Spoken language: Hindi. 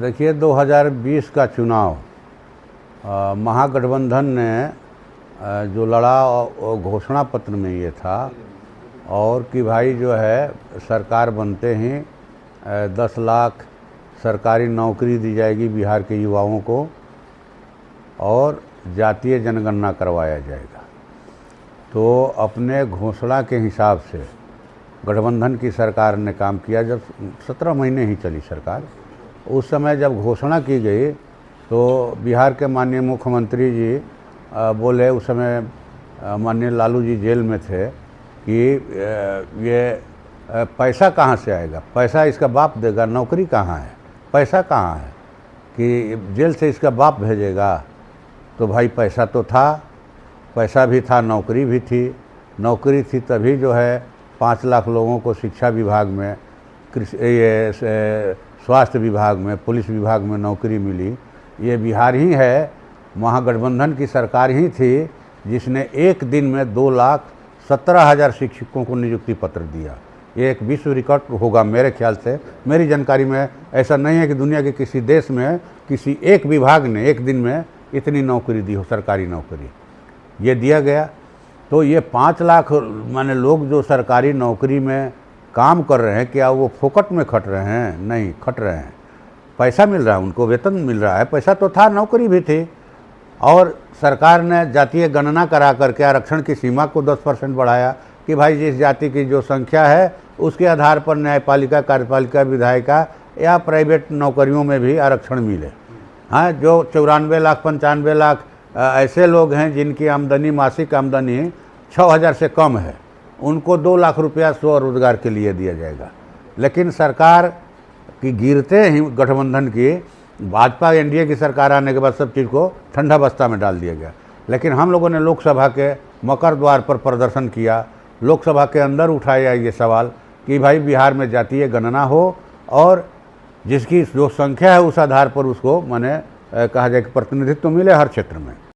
देखिए 2020 का चुनाव महागठबंधन ने जो लड़ा वो घोषणा पत्र में ये था और कि भाई जो है सरकार बनते ही 10 लाख सरकारी नौकरी दी जाएगी बिहार के युवाओं को और जातीय जनगणना करवाया जाएगा। तो अपने घोषणा के हिसाब से गठबंधन की सरकार ने काम किया। जब 17 महीने ही चली सरकार, उस समय जब घोषणा की गई तो बिहार के माननीय मुख्यमंत्री जी बोले, उस समय माननीय लालू जी जेल में थे, कि ये पैसा कहाँ से आएगा, पैसा इसका बाप देगा, नौकरी कहाँ है, पैसा कहाँ है, कि जेल से इसका बाप भेजेगा। तो भाई पैसा तो था, पैसा भी था, नौकरी भी थी। नौकरी थी तभी जो है 5 लाख लोगों को शिक्षा विभाग में, स्वास्थ्य विभाग में, पुलिस विभाग में नौकरी मिली। ये बिहार ही है, महागठबंधन की सरकार ही थी जिसने एक दिन में 2,17,000 शिक्षकों को नियुक्ति पत्र दिया। ये एक विश्व रिकॉर्ड होगा मेरे ख्याल से। मेरी जानकारी में ऐसा नहीं है कि दुनिया के किसी देश में किसी एक विभाग ने एक दिन में इतनी नौकरी दी हो, सरकारी नौकरी ये दिया गया। तो ये 5 लाख माने लोग जो सरकारी नौकरी में काम कर रहे हैं, क्या वो फोकट में खट रहे हैं? नहीं, खट रहे हैं, पैसा मिल रहा है, उनको वेतन मिल रहा है, पैसा तो था, नौकरी भी थी। और सरकार ने जातीय गणना करा करके आरक्षण की सीमा को 10% बढ़ाया कि भाई जिस जाति की जो संख्या है उसके आधार पर न्यायपालिका, कार्यपालिका, विधायिका या प्राइवेट नौकरियों में भी आरक्षण मिले। हाँ, जो 94 लाख 95 लाख ऐसे लोग हैं जिनकी आमदनी, मासिक आमदनी 6,000 से कम है, उनको 2 लाख रुपया स्वरोजगार के लिए दिया जाएगा। लेकिन सरकार की गिरते ही गठबंधन की भाजपा एनडीए की सरकार आने के बाद सब चीज़ को ठंडा बस्ता में डाल दिया गया। लेकिन हम लोगों ने लोकसभा के मकर द्वार पर प्रदर्शन किया, लोकसभा के अंदर उठाया ये सवाल कि भाई बिहार में जातीय गणना हो और जिसकी जो संख्या है उस आधार पर उसको माने कहा जाए कि प्रतिनिधित्व मिले हर क्षेत्र में।